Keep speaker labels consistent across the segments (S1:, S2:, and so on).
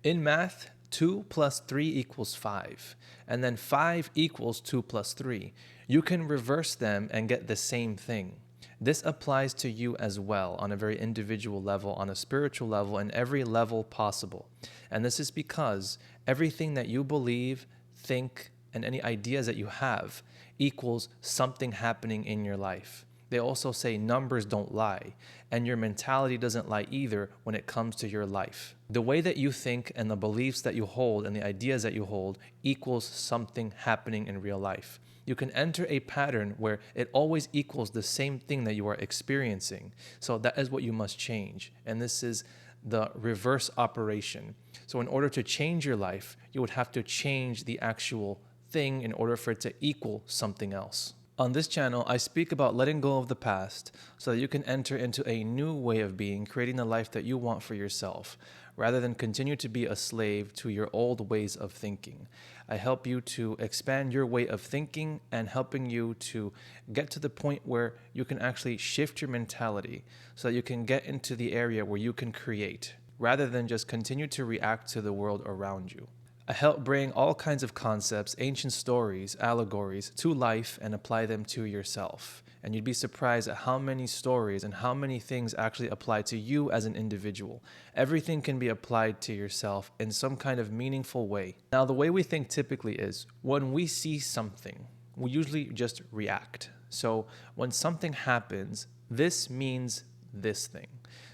S1: In math, 2 plus 3 equals 5, and then 5 equals 2 plus 3. You can reverse them and get the same thing. This applies to you as well on a very individual level, on a spiritual level, and every level possible. And this is because everything that you believe, think, and any ideas that you have equals something happening in your life. They also say numbers don't lie, and your mentality doesn't lie either when it comes to your life. The way that you think and the beliefs that you hold and the ideas that you hold equals something happening in real life. You can enter a pattern where it always equals the same thing that you are experiencing. So that is what you must change. And this is the reverse operation. So in order to change your life, you would have to change the actual thing in order for it to equal something else. On this channel, I speak about letting go of the past so that you can enter into a new way of being, creating the life that you want for yourself, rather than continue to be a slave to your old ways of thinking. I help you to expand your way of thinking and helping you to get to the point where you can actually shift your mentality so that you can get into the area where you can create, rather than just continue to react to the world around you. I help bring all kinds of concepts, ancient stories, allegories to life and apply them to yourself. And you'd be surprised at how many stories and how many things actually apply to you as an individual. Everything can be applied to yourself in some kind of meaningful way. Now, the way we think typically is when we see something, we usually just react. So when something happens, this means this thing.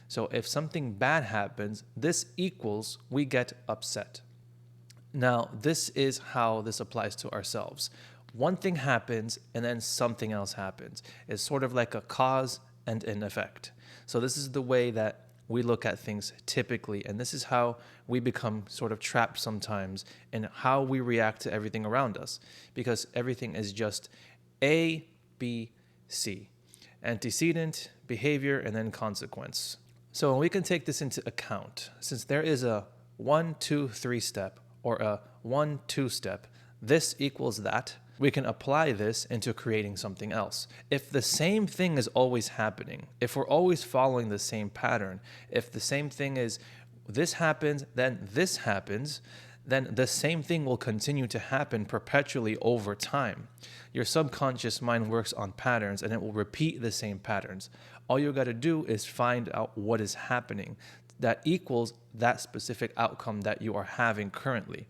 S1: So if something bad happens, this equals we get upset. Now, this is how this applies to ourselves. One thing happens and then something else happens. It's sort of like a cause and an effect. So this is the way that we look at things typically, and this is how we become sort of trapped sometimes in how we react to everything around us, because everything is just A, B, C. Antecedent, behavior, and then consequence. So we can take this into account. Since there is a 1, 2, 3 step, or a 1, 2 step, this equals that, we can apply this into creating something else. If the same thing is always happening, if we're always following the same pattern, if the same thing is this happens, then this happens, then the same thing will continue to happen perpetually over time. Your subconscious mind works on patterns and it will repeat the same patterns. All you got to do is find out what is happening that equals that specific outcome that you are having currently.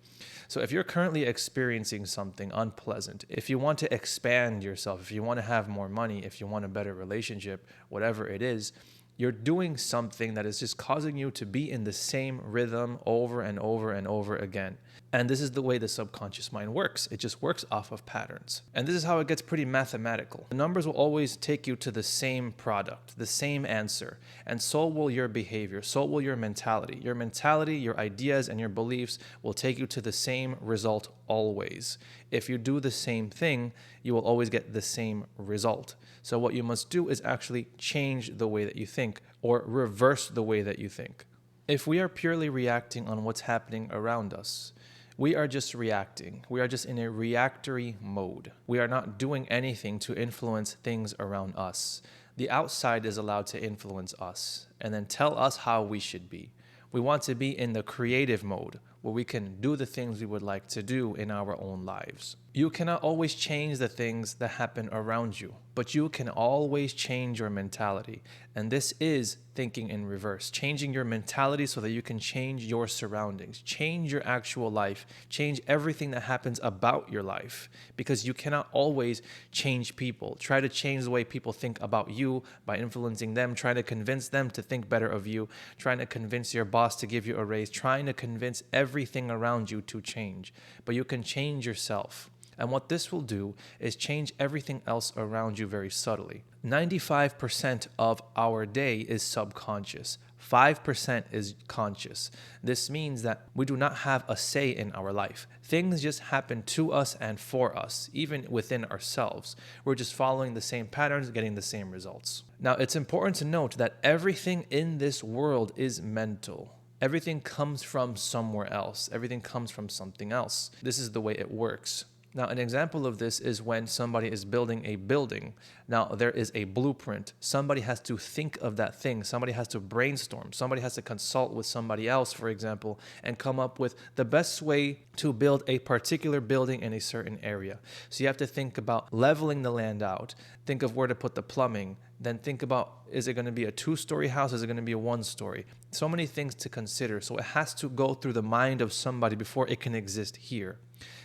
S1: So if you're currently experiencing something unpleasant, if you want to expand yourself, if you want to have more money, if you want a better relationship, whatever it is, you're doing something that is just causing you to be in the same rhythm over and over and over again. And this is the way the subconscious mind works. It just works off of patterns. And this is how it gets pretty mathematical. The numbers will always take you to the same product, the same answer. And so will your behavior, so will your mentality. Your mentality, your ideas, and your beliefs will take you to the same result always. If you do the same thing, you will always get the same result. So what you must do is actually change the way that you think, or reverse the way that you think. If we are purely reacting on what's happening around us, we are just reacting. We are just in a reactory mode. We are not doing anything to influence things around us. The outside is allowed to influence us and then tell us how we should be. We want to be in the creative mode where we can do the things we would like to do in our own lives. You cannot always change the things that happen around you, but you can always change your mentality. And this is thinking in reverse, changing your mentality so that you can change your surroundings, change your actual life, change everything that happens about your life, because you cannot always change people. Try to change the way people think about you by influencing them, trying to convince them to think better of you, trying to convince your boss to give you a raise, trying to convince everything around you to change. But you can change yourself. And what this will do is change everything else around you very subtly. 95% of our day is subconscious. 5% is conscious. This means that we do not have a say in our life. Things just happen to us and for us, even within ourselves. We're just following the same patterns, getting the same results. Now, it's important to note that everything in this world is mental. Everything comes from somewhere else. Everything comes from something else. This is the way it works. Now, an example of this is when somebody is building a building. Now, there is a blueprint. Somebody has to think of that thing. Somebody has to brainstorm. Somebody has to consult with somebody else, for example, and come up with the best way to build a particular building in a certain area. So you have to think about leveling the land out, think of where to put the plumbing, then think about, is it going to be a 2-story house? Is it going to be a 1-story? So many things to consider. So it has to go through the mind of somebody before it can exist here.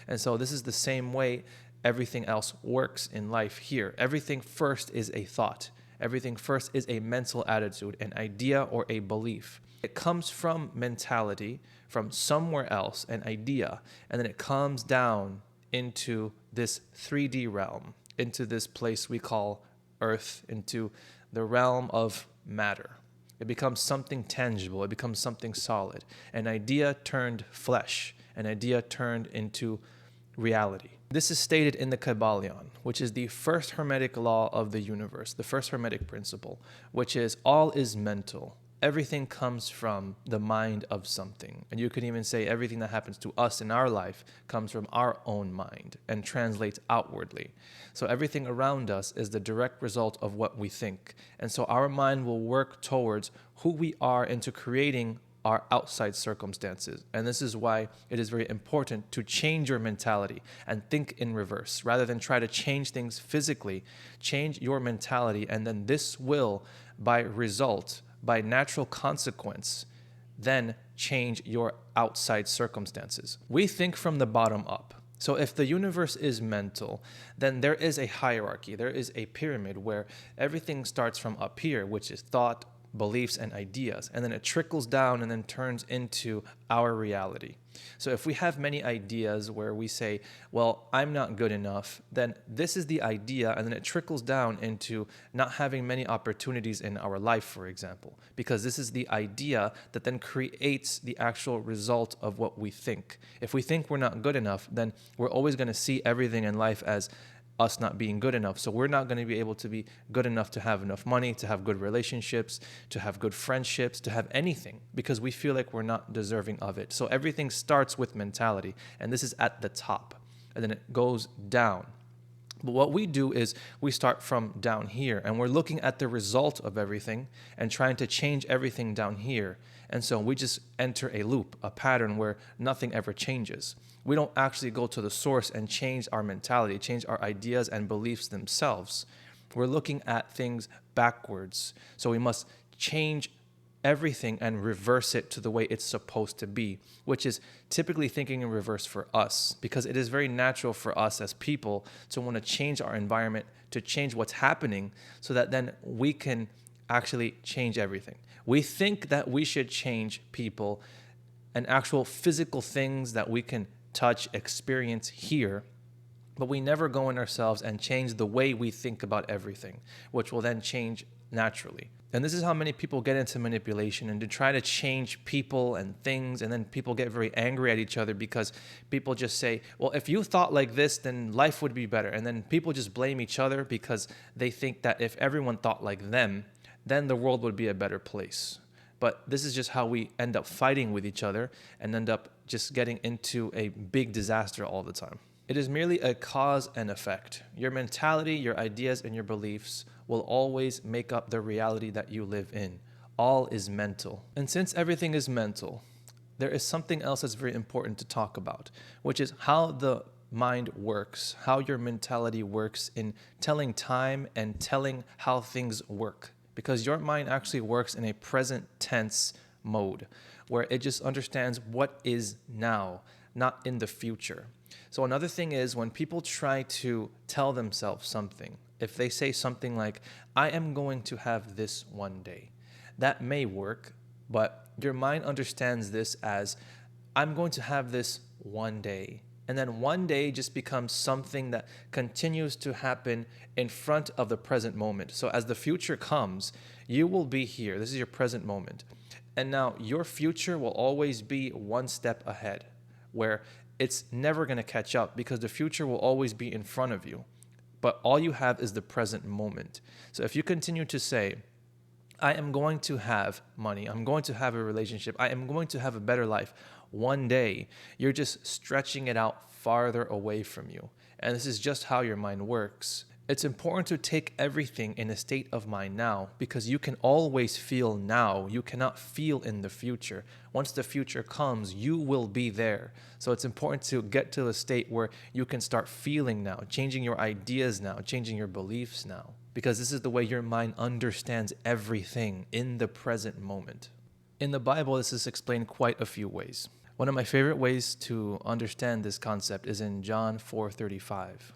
S1: And so this is the same way everything else works in life here. Everything first is a thought. Everything first is a mental attitude, an idea, or a belief. It comes from mentality, from somewhere else, an idea, and then it comes down into this 3D realm, into this place we call Earth, into the realm of matter. It becomes something tangible. It becomes something solid. An idea turned flesh. An idea turned into reality. This is stated in the Kabbalion, which is the first hermetic law of the universe, the first hermetic principle, which is all is mental. Everything comes from the mind of something. And you could even say everything that happens to us in our life comes from our own mind and translates outwardly. So everything around us is the direct result of what we think. And so our mind will work towards who we are into creating our outside circumstances. And this is why it is very important to change your mentality and think in reverse. Rather than try to change things physically, change your mentality, and then this will, by result, by natural consequence, then change your outside circumstances. We think from the bottom up. So if the universe is mental, then there is a hierarchy. There is a pyramid where everything starts from up here, which is thought, beliefs, and ideas, and then it trickles down and then turns into our reality. So if we have many ideas where we say, well, I'm not good enough, then this is the idea, and then it trickles down into not having many opportunities in our life, for example, because this is the idea that then creates the actual result of what we think. If we think we're not good enough, then we're always going to see everything in life as us not being good enough. So we're not going to be able to be good enough to have enough money, to have good relationships, to have good friendships, to have anything, because we feel like we're not deserving of it. So everything starts with mentality, and this is at the top, and then it goes down. But what we do is we start from down here, and we're looking at the result of everything and trying to change everything down here. And so we just enter a loop, a pattern where nothing ever changes. We don't actually go to the source and change our mentality, change our ideas and beliefs themselves. We're looking at things backwards. So we must change everything and reverse it to the way it's supposed to be, which is typically thinking in reverse for us, because it is very natural for us as people to want to change our environment, to change what's happening, so that then we can actually change everything. We think that we should change people and actual physical things that we can touch, experience here, but we never go in ourselves and change the way we think about everything, which will then change naturally. And this is how many people get into manipulation and to try to change people and things, and then people get very angry at each other because people just say, well, if you thought like this, then life would be better. And then people just blame each other because they think that if everyone thought like them, then the world would be a better place. But this is just how we end up fighting with each other and end up just getting into a big disaster all the time. It is merely a cause and effect. Your mentality, your ideas, and your beliefs will always make up the reality that you live in. All is mental. And since everything is mental, there is something else that's very important to talk about, which is how the mind works, how your mentality works in telling time and telling how things work. Because your mind actually works in a present tense mode where it just understands what is now, not in the future. So another thing is when people try to tell themselves something, if they say something like, I am going to have this one day, that may work, but your mind understands this as, I'm going to have this one day. And then one day just becomes something that continues to happen in front of the present moment. So as the future comes, you will be here. This is your present moment. And now your future will always be one step ahead, where it's never going to catch up because the future will always be in front of you. But all you have is the present moment. So if you continue to say, I am going to have money, I'm going to have a relationship, I am going to have a better life one day, you're just stretching it out farther away from you. And this is just how your mind works. It's important to take everything in a state of mind now, because you can always feel now. You cannot feel in the future. Once the future comes, you will be there. So it's important to get to a state where you can start feeling now, changing your ideas now, changing your beliefs now, because this is the way your mind understands everything in the present moment. In the Bible, this is explained quite a few ways. One of my favorite ways to understand this concept is in John 4:35.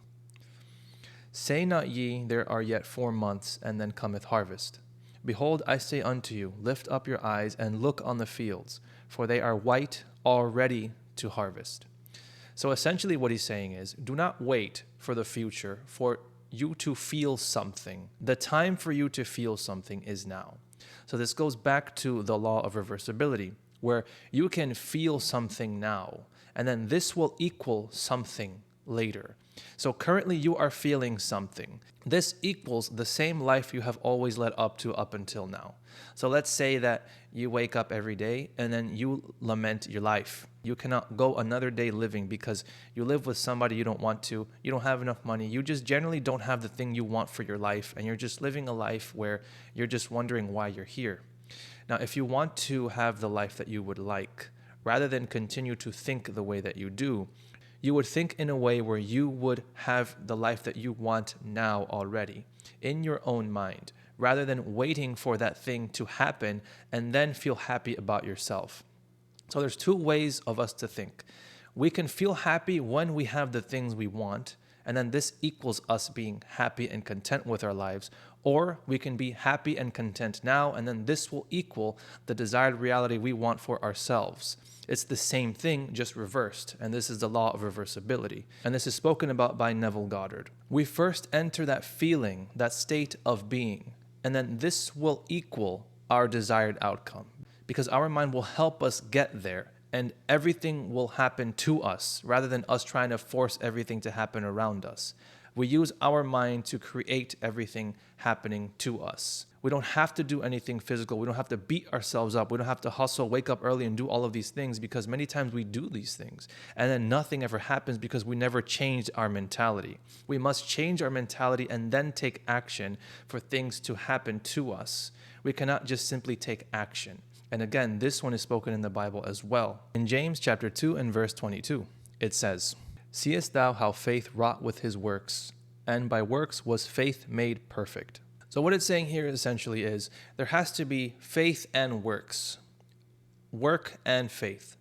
S1: Say not ye, there are yet 4 months, and then cometh harvest. Behold, I say unto you, lift up your eyes and look on the fields, for they are white already to harvest. So essentially what he's saying is, do not wait for the future for you to feel something. The time for you to feel something is now. So this goes back to the law of reversibility, where you can feel something now, and then this will equal something later. So currently you are feeling something. This equals the same life you have always led up to up until now. So let's say that you wake up every day and then you lament your life. You cannot go another day living because you live with somebody you don't want to. You don't have enough money. You just generally don't have the thing you want for your life. And you're just living a life where you're just wondering why you're here. Now, if you want to have the life that you would like, rather than continue to think the way that you do, you would think in a way where you would have the life that you want now already in your own mind, rather than waiting for that thing to happen and then feel happy about yourself. So there's 2 ways of us to think. We can feel happy when we have the things we want, and then this equals us being happy and content with our lives. Or we can be happy and content now, and then this will equal the desired reality we want for ourselves. It's the same thing, just reversed, and this is the law of reversibility. And this is spoken about by Neville Goddard. We first enter that feeling, that state of being, and then this will equal our desired outcome, because our mind will help us get there, and everything will happen to us rather than us trying to force everything to happen around us. We use our mind to create everything happening to us. We don't have to do anything physical. We don't have to beat ourselves up. We don't have to hustle, wake up early and do all of these things, because many times we do these things and then nothing ever happens because we never changed our mentality. We must change our mentality and then take action for things to happen to us. We cannot just simply take action. And again, this one is spoken in the Bible as well. In James chapter 2 and verse 22, it says, Seest thou how faith wrought with his works, and by works was faith made perfect. So what it's saying here essentially is there has to be faith and works, work and faith.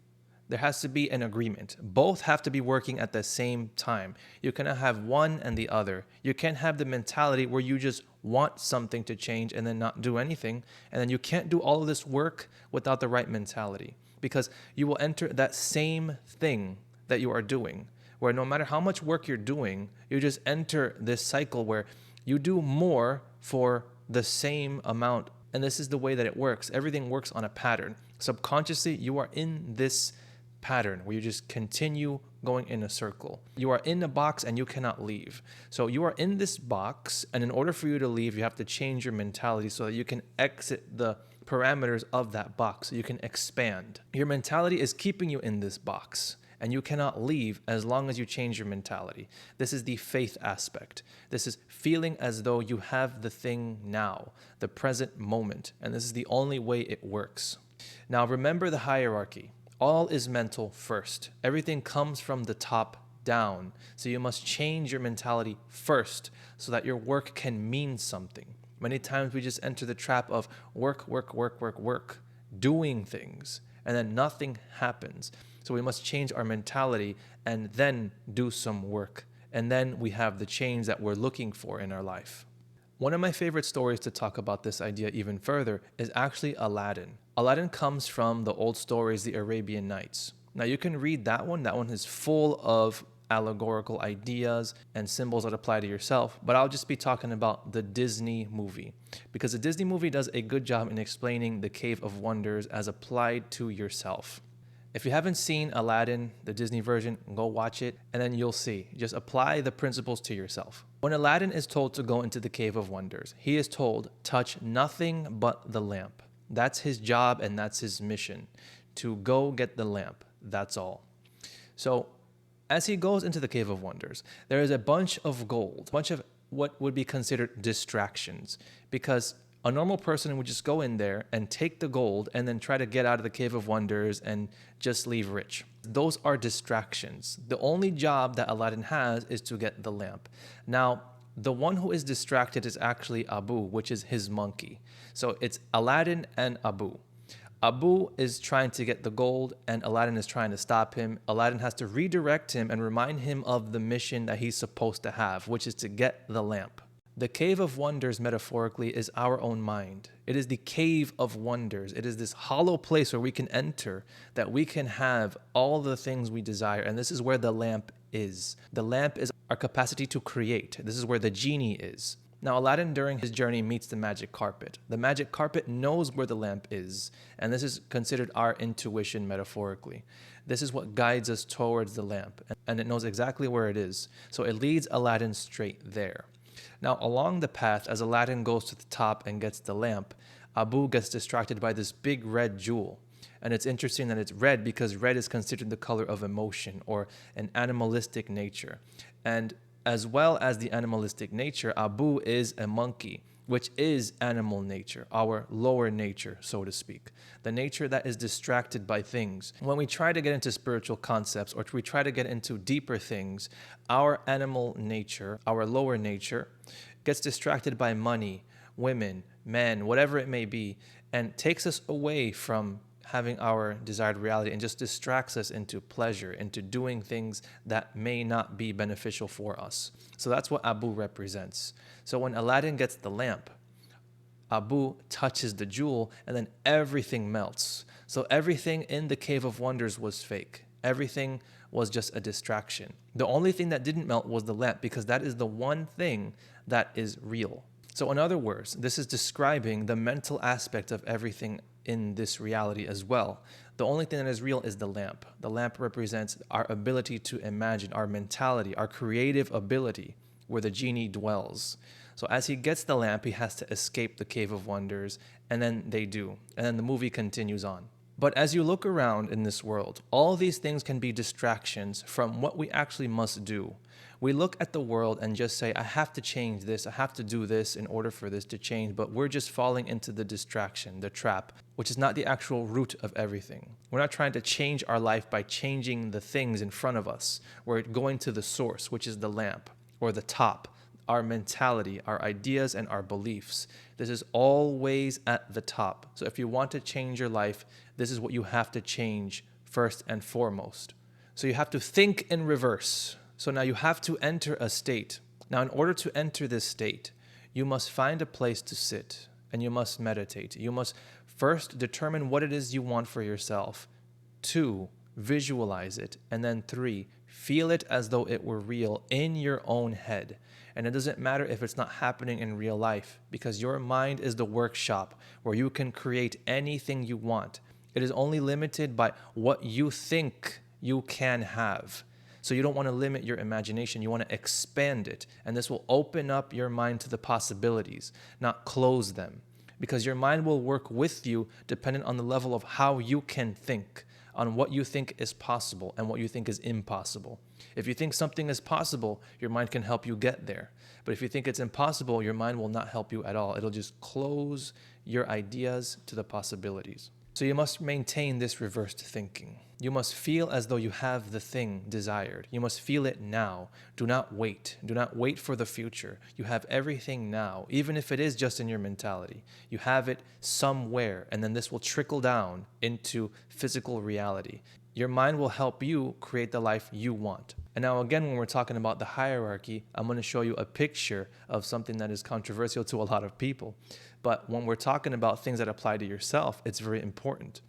S1: There has to be an agreement. Both have to be working at the same time. You cannot have one and the other. You can't have the mentality where you just want something to change and then not do anything. And then you can't do all of this work without the right mentality, because you will enter that same thing that you are doing, where no matter how much work you're doing, you just enter this cycle where you do more for the same amount. And this is the way that it works. Everything works on a pattern. Subconsciously, you are in this pattern where you just continue going in a circle. You are in a box and you cannot leave. So you are in this box, and in order for you to leave, you have to change your mentality so that you can exit the parameters of that box, so you can expand. Your mentality is keeping you in this box, and you cannot leave as long as you change your mentality. This is the faith aspect. This is feeling as though you have the thing now, the present moment, and this is the only way it works. Now remember the hierarchy. All is mental first. Everything comes from the top down. So you must change your mentality first so that your work can mean something. Many times we just enter the trap of work, doing things, and then nothing happens. So we must change our mentality and then do some work. And then we have the change that we're looking for in our life. One of my favorite stories to talk about this idea even further is actually Aladdin. Aladdin comes from the old stories, the Arabian Nights. Now you can read that one. That one is full of allegorical ideas and symbols that apply to yourself. But I'll just be talking about the Disney movie, because the Disney movie does a good job in explaining the Cave of Wonders as applied to yourself. If you haven't seen Aladdin, the Disney version, go watch it, and then you'll see. Just apply the principles to yourself. When Aladdin is told to go into the Cave of Wonders, he is told, touch nothing but the lamp. That's his job and that's his mission, to go get the lamp. That's all. So as he goes into the Cave of Wonders, there is a bunch of gold, a bunch of what would be considered distractions, because a normal person would just go in there and take the gold and then try to get out of the Cave of Wonders and just leave rich. Those are distractions. The only job that Aladdin has is to get the lamp. Now, the one who is distracted is actually Abu, which is his monkey. So it's Aladdin and Abu. Abu is trying to get the gold and Aladdin is trying to stop him. Aladdin has to redirect him and remind him of the mission that he's supposed to have, which is to get the lamp. The Cave of Wonders, metaphorically, is our own mind. It is the Cave of Wonders. It is this hollow place where we can enter, that we can have all the things we desire. And this is where the lamp is. The lamp is our capacity to create. This is where the genie is. Now, Aladdin, during his journey, meets the magic carpet. The magic carpet knows where the lamp is, and this is considered our intuition metaphorically. This is what guides us towards the lamp, and it knows exactly where it is. So it leads Aladdin straight there. Now, along the path, as Aladdin goes to the top and gets the lamp, Abu gets distracted by this big red jewel. And it's interesting that it's red because red is considered the color of emotion or an animalistic nature. And as well as the animalistic nature, Abu is a monkey, which is animal nature, our lower nature, so to speak. The nature that is distracted by things. When we try to get into spiritual concepts or we try to get into deeper things, our animal nature, our lower nature, gets distracted by money, women, men, whatever it may be, and takes us away from having our desired reality and just distracts us into pleasure, into doing things that may not be beneficial for us. So that's what Abu represents. So when Aladdin gets the lamp, Abu touches the jewel and then everything melts. So everything in the Cave of Wonders was fake. Everything was just a distraction. The only thing that didn't melt was the lamp because that is the one thing that is real. So in other words, this is describing the mental aspect of everything in this reality as well. The only thing that is real is the lamp. The lamp represents our ability to imagine, our mentality, our creative ability, where the genie dwells. So as he gets the lamp, he has to escape the Cave of Wonders, and then they do. And then the movie continues on. But as you look around in this world, all these things can be distractions from what we actually must do. We look at the world and just say, I have to change this, I have to do this in order for this to change, but we're just falling into the distraction, the trap, which is not the actual root of everything. We're not trying to change our life by changing the things in front of us. We're going to the source, which is the lamp, or the top, our mentality, our ideas, and our beliefs. This is always at the top. So if you want to change your life, this is what you have to change first and foremost. So you have to think in reverse. So now you have to enter a state. Now, in order to enter this state, you must find a place to sit and you must meditate. You must first determine what it is you want for yourself. 2, visualize it. And then 3, feel it as though it were real in your own head. And it doesn't matter if it's not happening in real life because your mind is the workshop where you can create anything you want. It is only limited by what you think you can have. So you don't want to limit your imagination. You want to expand it. And this will open up your mind to the possibilities, not close them. Because your mind will work with you dependent on the level of how you can think, on what you think is possible and what you think is impossible. If you think something is possible, your mind can help you get there. But if you think it's impossible, your mind will not help you at all. It'll just close your ideas to the possibilities. So you must maintain this reversed thinking. You must feel as though you have the thing desired. You must feel it now. Do not wait. Do not wait for the future. You have everything now, even if it is just in your mentality. You have it somewhere, and then this will trickle down into physical reality. Your mind will help you create the life you want. And now again, when we're talking about the hierarchy, I'm going to show you a picture of something that is controversial to a lot of people. But when we're talking about things that apply to yourself, it's very important.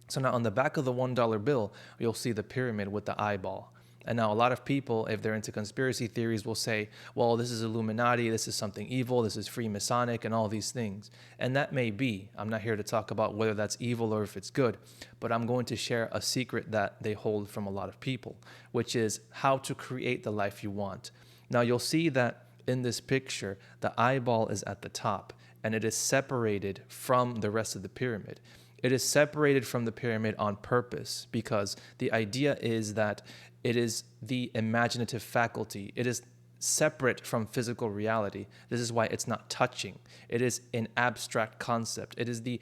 S1: So now on the back of the $1 bill, you'll see the pyramid with the eyeball. And now a lot of people, if they're into conspiracy theories, will say, well, this is Illuminati, this is something evil, this is Freemasonic, and all these things. And that may be. I'm not here to talk about whether that's evil or if it's good, but I'm going to share a secret that they hold from a lot of people, which is how to create the life you want. Now you'll see that in this picture, the eyeball is at the top, and it is separated from the rest of the pyramid. It is separated from the pyramid on purpose because the idea is that it is the imaginative faculty. It is separate from physical reality. This is why it's not touching. It is an abstract concept. It is the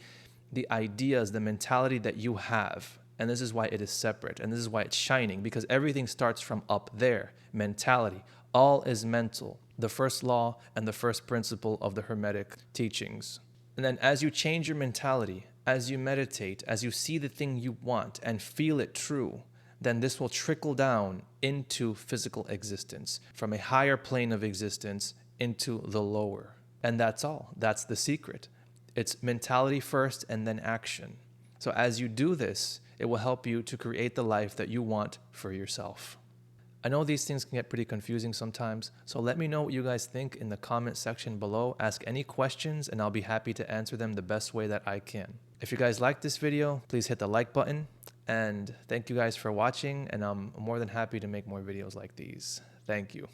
S1: ideas, the mentality that you have. And this is why it is separate. And this is why it's shining, because everything starts from up there. Mentality. All is mental. The first law and the first principle of the Hermetic teachings. And then as you change your mentality, as you meditate, as you see the thing you want and feel it true, then this will trickle down into physical existence, from a higher plane of existence into the lower. And that's all. That's the secret. It's mentality first and then action. So as you do this, it will help you to create the life that you want for yourself. I know these things can get pretty confusing sometimes, so let me know what you guys think in the comment section below. Ask any questions and I'll be happy to answer them the best way that I can. If you guys like this video, please hit the like button, and thank you guys for watching, and I'm more than happy to make more videos like these. Thank you.